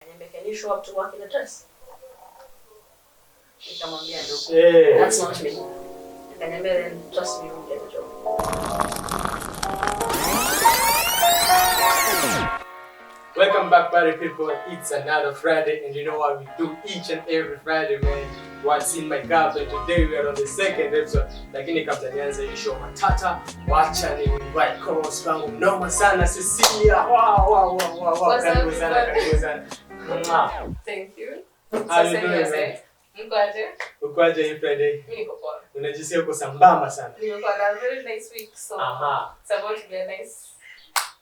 Can you show up to work in a dress? Nikamwambia no. That's not me. Akaniambia then trust me, you'll get the job. Welcome back, party people. It's another Friday, and you know what we do each and every Friday, man. What's in my cup, and today we are on the second episode. Lakini kabla nianze hii show matata, wacha ni invite co-host wangu mnoma sana Cecilia. Wow. Karibu sana. Thank you. How you doing? Uko aje hii Friday? Mimi niko poa. Unajisikia uko sambamba sana. Nimekuwa na very nice week, so it's about to be a nice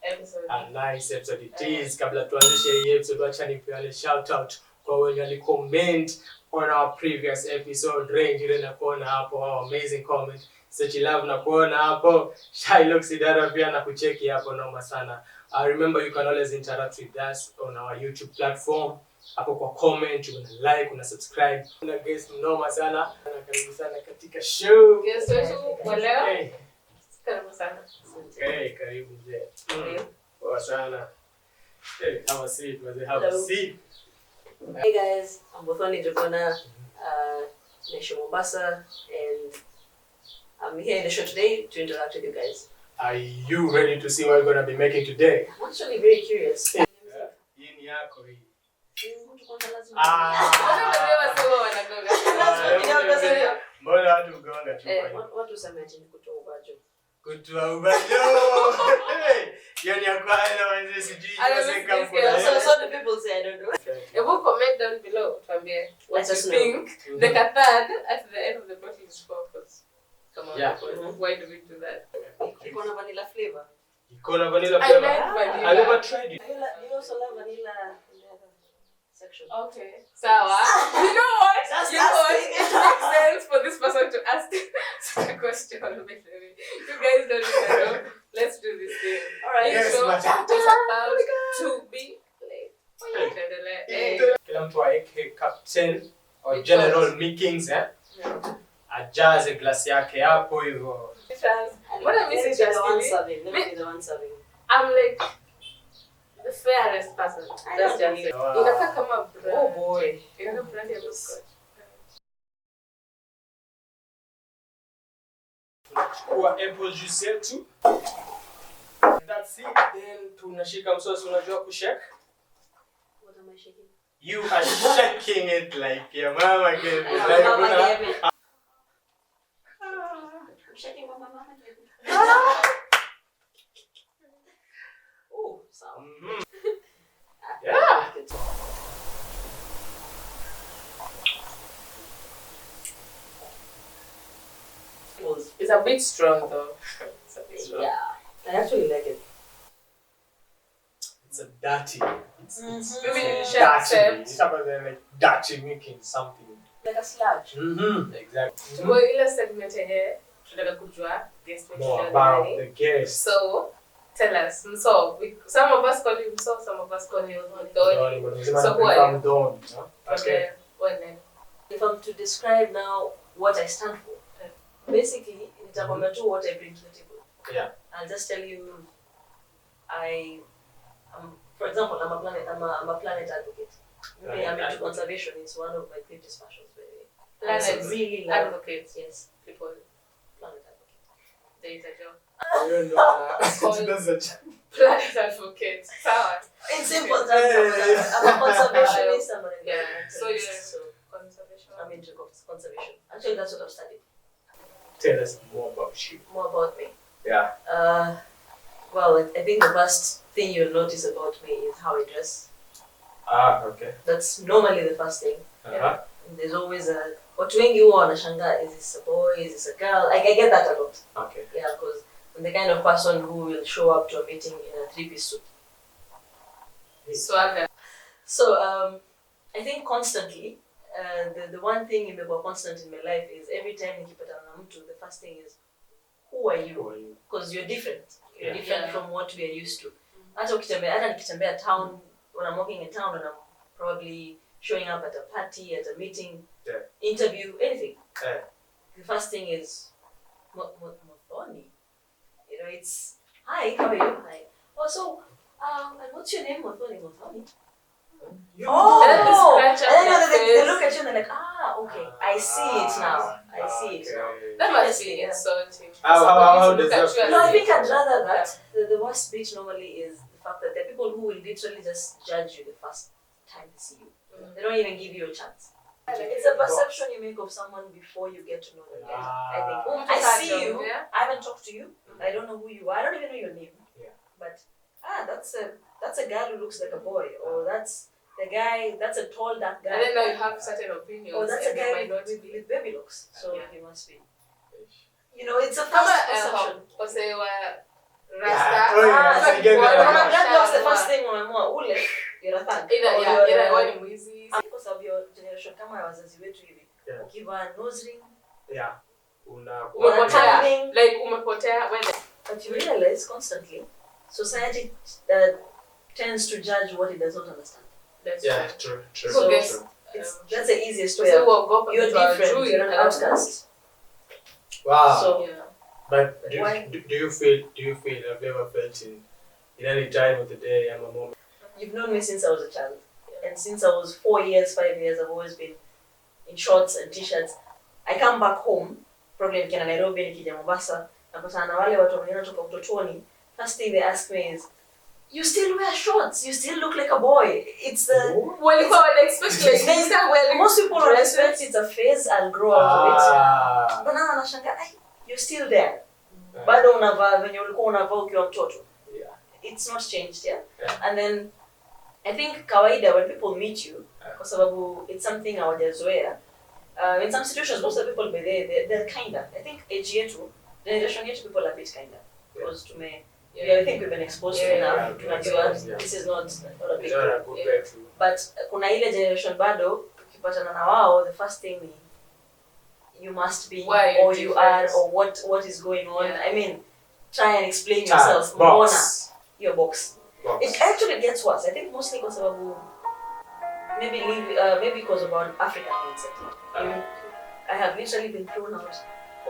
episode. A nice episode it is. Kabla tuanzishe hii episode, wacha nipeane shout out kwa wenye walicomment on our previous episode. Range ile na kuona hapo, amazing comment. Such love na kuona hapo. Shylock Sidara pia na kucheki hapo, noma sana. Remember you can always interact with us on our YouTube platform. Hapo kwa comment, una like, una subscribe. Una guest noma sana. Karibu sana katika show. Guest wetu wa leo. Karibu sana. Karibu mzee. Poa sana. Have a seat, have a seat. Hey guys, I'm Muthoni Nation Mombasa, and I'm here in the show today to interact with you guys. Are you ready to see what we're going to be making today? I'm actually very curious. What was I mentioning? Kutoa ubajo. Yani akwa ina wanze sijui. So the people say I don't know. You will comment down below tuambie what you think. The katad at the end of the bottle is focus. Come on. Yeah. Why do we do that? Ikona vanilla flavor. Ikona vanilla flavor. I like vanilla. I never tried it. You also love vanilla in the other section. Okay. Sawa. You know what? It makes sense for this person to ask such a question. You guys don't even know. Let's do this thing. Alright. Yes, so madam. it's about to be late. Kila mtu aeke captain or general meetings, ajaze glass yake hapo hivyo. What I miss is the one serving. I'm like the fairest person. That's just it. Inakaa kama brand. Oh boy. Inakaa brand ya Scotch. Kwa apple juice yetu. That's it. Then tunashika msosi, unajua kushake? What am I shaking? You are shaking it like your mama gave me. Mama gave it. I'm shaking what my mama gave me. Oh, sound. Yeah. It's a bit strong though. It's a bit strong. Yeah. I actually like it. It's a dirty. It's Maybe dirty. It's about like dirty making something. Like a sludge. Exactly. Kwa ile segment yenye tunataka kujua guest wetu More ni about nani. the guest. So tell us. So some of us call you Musso, some of us call you Muthoni. So who are you? Okay. What name? If I'm to describe now what I stand for, basically, nitakwambia tu what I bring to the table. Yeah. I'll just tell you, for example, I'm a planet advocate. I'm into conservation. It's one of my greatest passions, by the way. Planet really love advocates. Yes, People. planet advocate. There is a job. I don't know. That's a job. Planet advocate. Sour. In simple terms, I'm a conservationist. I'm an environmentalist. So you're conservation. I'm into conservation. Actually, that's what I've studied. Tell us more about you. More about me. Yeah. Well, I think the first thing you'll notice about me is how I dress. Okay. That's normally the first thing. Uh-huh. And there's always watu wengi huwa wanashangaa, is this a boy, is this a girl? Like, I get that a lot. Okay. Yeah, because I'm the kind of person who will show up to a meeting in a three-piece suit. Swagger. So, I think constantly, the one thing imekuwa constant in my life is every time nikipatana na mtu, the first thing is, who are you? Because you're different. You're different from what we are used to. Hata nikitembea town, when I'm walking in town and I'm probably showing up at a party, at a meeting, interview, anything. The first thing is Muthoni. You know, it's hi, how are you? Hi. Oh, so and what's your name? Muthoni. Oh! And then they scratch up And then their they face. look at you and they're like, okay, I see it now. I see it now. That must be insulting. How does that feel? No, I think I'd rather that. The worst bit normally is the fact that there are people who will literally just judge you the first time they see you. They don't even give you a chance. It's a perception you make of someone before you get to know them. I think. I see you. I haven't talked to you. I don't know who you are. I don't even know your name. But that's a guy who looks like a boy, or that's the guy. That's a tall dark guy. And then now you have certain opinions. Or that's a guy with baby looks. So he must be. You know, it's a first perception. Rasta. That's the first thing unaamua ule you're a thug. Either one ni mwizi. Because of your generation kama wazazi wetu hivi. Ukivaa nose ring. Umepotea when. But you realize constantly society tends to judge what it does not understand. That's true. So that's the easiest way. You're different. You're an outcast. Wow. So, but do you feel I've ever felt in any time of the day I'm a moment? You've known me since I was a child. And since I was 4 years, 5 years, I've always been in shorts and t-shirts. I come back home, probably in Nairobi, nikija Mombasa, napatana na wale watu wengine kutoka utotoni. First thing they ask me is, you still wear shorts? You still look like a boy. It's the... most people don't expect it's a phase. I'll grow out of it. But now wanashanga, you're still there. Bado unavaa venye ulikuwa unavaa ukiwa mtoto. It's not changed, And then I think kawaida when people meet you, kwa sababu it's something hawajazoea. In some situations, most of the people they're kinder. I think age yetu, generation yetu, people are a bit kinder because I think we've been exposed to enough. This is not a big deal. But kuna ile generation bado ukipatana na wao, the first thing you must be or you are or what is going on. I mean, try and explain yourself. Your box. It actually gets worse. I think mostly because of maybe because of our African mindset. I have literally been thrown out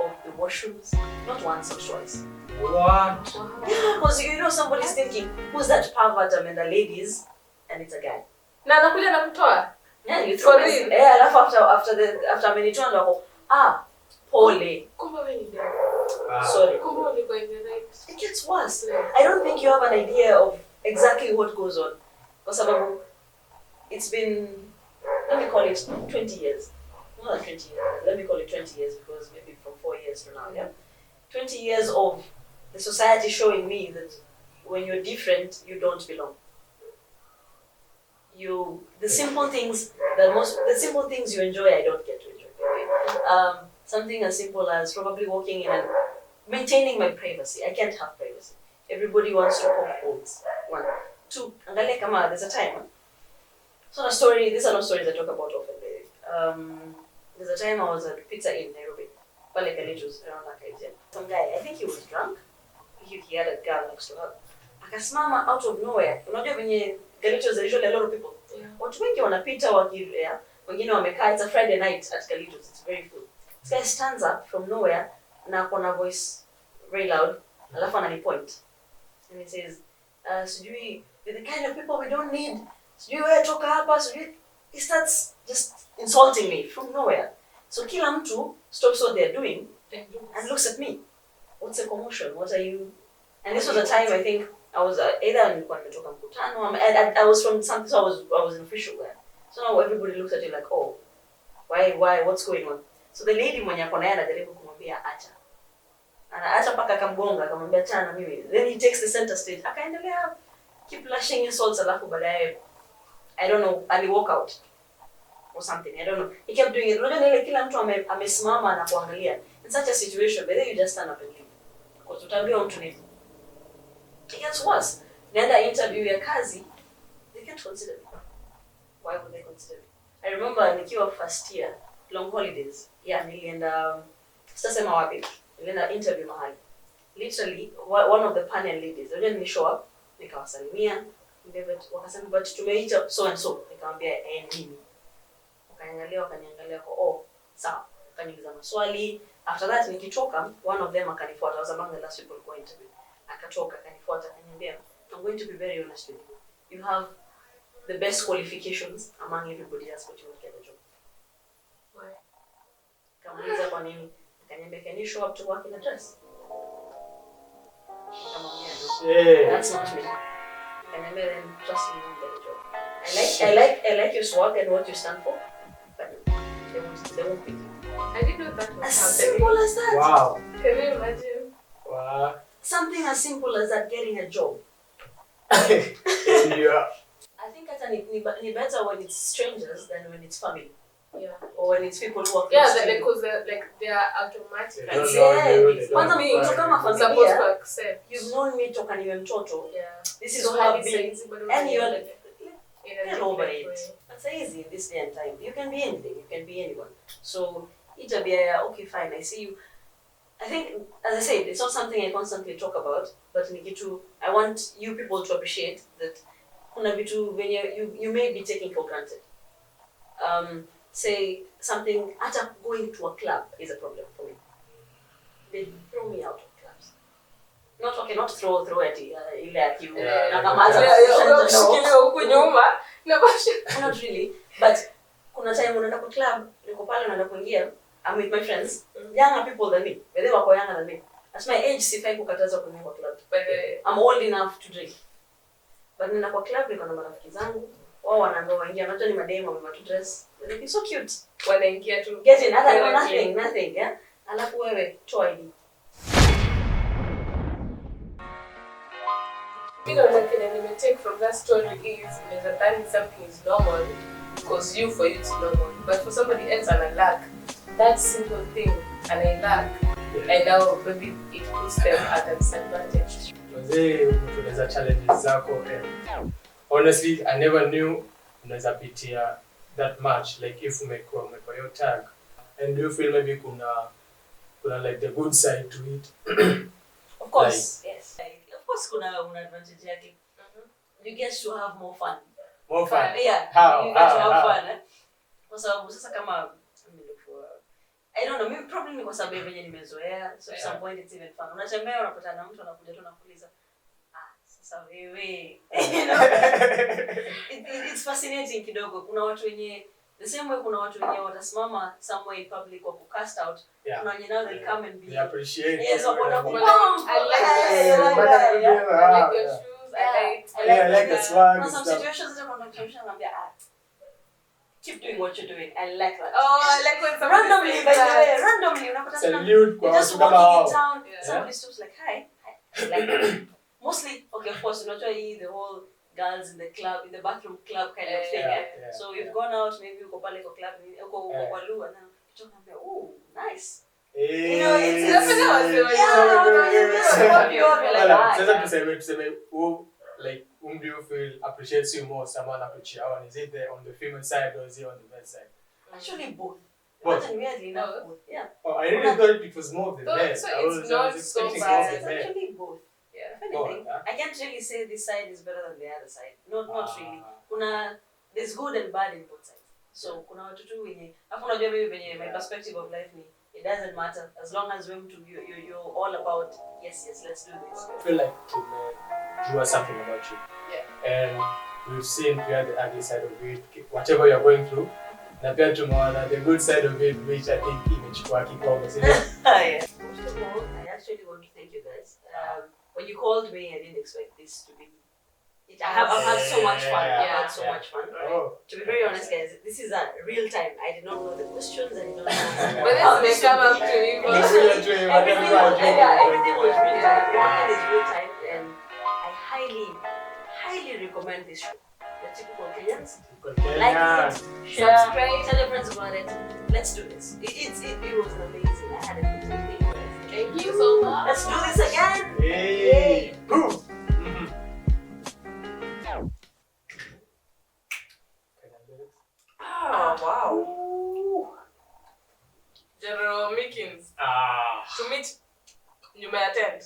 of the washrooms, not once but twice. What? Yeah, because you know somebody's thinking, who's that pervert among the ladies, and it's a guy. Na anakuja na kutoa. Yeah, you throw it. Yeah, after amenitoa ndo wako, pole. Kumbe wewe ni Sorry. Kumbe ulikuwa in the right. It gets worse. I don't think you have an idea of exactly what goes on. Kwa sababu it's been, let me call it 20 years. More than 20 years. Let me call it 20 years because maybe from 4 years to now, 20 years of the society showing me that when you're different, you don't belong. The simple things you enjoy, I don't get to enjoy. Something as simple as probably walking in and maintaining my privacy. I can't have privacy. Everybody wants to poke holes. 1, 2. Angalia kama there's a time. It's not a story. These are not stories I talk about often. There's a time I was at Pizza in Nairobi. Pale Kalitos, around that age. Some guy, I think he was drunk. He had a girl next to her. Akasimama out of nowhere. Unajua venye Galitos, there usually a lot of people. Watu wengi wanapita wakilea. Wengine wamekaa. It's a Friday night at Galitos. It's very full. This guy stands up from nowhere na akona voice very loud. Alafu ananipoint. And he says, sijui, the kind of people we don't need. Sijui wewe toka hapa, sijui. He starts just insulting me from nowhere. So kila mtu stops what they're doing and looks at me. What's the commotion? What are you? And this was a time I think I was either nilikuwa nimetoka mkutano. I was from something, so I was an official there. So now everybody looks at you like, oh, why, what's going on? So the lady mwenye ako naye anajaribu kumwambia acha. Anaacha mpaka akamgonga akamwambia achana mimi. Then he takes the center stage. Akaendelea keep lashing insults alafu baadaye I don't know, ali walk out or something. I don't know. He kept doing it. Unajua ile kila mtu amesimama na kuangalia. In such a situation, but then you just stand up and leave. Because utaambia mtu nini. It gets worse. Naenda interview ya kazi, they can't consider me. Why would they consider me? I remember nikiwa first year, long holidays. Yeah, nilienda sitasema wapi. Nilienda interview mahali. Literally, one of the panel ladies, they didn't show up. Nikawasalimia. Wakasema, but tumeita so and so. Nikamwambia, mimi. Wakaniangalia kwa, sawa. Wakaniuliza maswali. After that, nikitoka, one of them akanifuata. I was among the last people who interviewed. Akatoka, akanifuata, akaniambia, I'm going to be very honest with you. You have the best qualifications among everybody else, but you won't get a job. Why? Kamuliza kwa nini? Akaniambia, can you show up to work in a dress? Nikamwambia, no. That's not me. Akaniambia, then trust me, you won't get a job. I like your swag and what you stand for, but they won't pick you. I didn't know that was As happening. simple as that. Wow. Can you imagine? Wow. Something as simple as that, getting a job. Yeah. I think it's better when it's strangers than when it's family. Yeah. Or when it's people who are Yeah, close to you. because they are automatic. They don't know you, they Kwanza don't mimi know kama you. Supposed familia, to accept. you've known me toka niwe mtoto. Yeah. This is So who how I've do you been. say it's And you're get over it. That's easy in this day and time. You can be anything. You can be anyone. So, okay, fine, I see you. I think, as I said, it's not something I constantly talk about, but I want you people to appreciate that when you may be taking for granted. Say something, after going to a club is a problem for me. They throw me out of clubs. Not throw at you. Not really, but kuna time unaenda kwa club, niko pale unaenda kuingia, I'm with my friends, younger people than me. They were younger than me. At my age, sifai kukataza kuingia kwa club. I'm old enough to drink. But nina kwa club niko na marafiki zangu, wao wanaambia waingia, unajua ni mademu wamevaa tu dress. They're so cute. Wanaingia tu. Get in, nothing, yeah? Alafu wewe, toa ID. You know, like an take from that story is that something is normal because for you it's normal, but for somebody else and I lack that simple thing and I lack, and now maybe it puts them at a disadvantage. Unaweza challenges zako. Honestly, I never knew unaweza pitia that much, like if umekuwa your tag, and do you feel maybe kuna like the good side to it? Of course, like, yes. Of course, kuna advantage yake. You get to have more fun. More fun? Yeah. How? You get to have fun. Kwa sababu sasa kama I don't know, maybe probably ni kwa sababu venye nimezoea, so at some point it's even fun. Unatembea unapata na mtu anakuja tu nakuuliza, sasa wewe. It's fascinating kidogo. Kuna watu wenye the same way kuna watu wenye watasimama somewhere in public wa cast out. Kuna wenye now they come and be. They appreciate. Yes, I like your shoes. I like the swag. Some situations that I'm like, keep doing what you're doing. I like that. Oh, I like when somebody randomly, by the way, randomly. Salute. You're just walking in town. Somebody stops like, hi. Like, mostly, okay, of course, not the whole girls in the club, in the bathroom club kind of thing. Yeah. So you've gone out, maybe you go pale ko club, ko walu, and then you talk about, oh, nice. You know, it's like, whom do you feel appreciates you more? Someone appreciates you? Is it on the female side or is it on the male side? Actually, both. Both? Weirdly enough, both. Yeah. Oh, I really thought it was more of the male. So it's not so bad. It's actually both. Yeah. If anything, I can't really say this side is better than the other side. Not really. There's good and bad in both sides. So kuna watu tu wenye afu unajua mimi venye my perspective of life ni it doesn't matter as long as you're all about yes let's do this. I feel like drew us something about you. Yeah. And we've seen the ugly side of it, whatever you're going through. Na pia tumeona the good side of it, which I think imechukua kikombe. Yeah. Most of all, I actually want to thank you guys. When you called me, I didn't expect this to be. I've had so much fun. I've had so much fun. Oh. To be very honest, guys, this is a real time. I did not know the questions. I did not know. But this may come up to me. Everything was real time. Everything is real time, and I highly recommend this show. The typical Kenyans. Like it, share, tell your friends about it. Let's do this. It was amazing. I had a good time. Thank you so much. Let's do this again. Hey. Boom. Oh, wow. General Meekins. To meet, you may attend.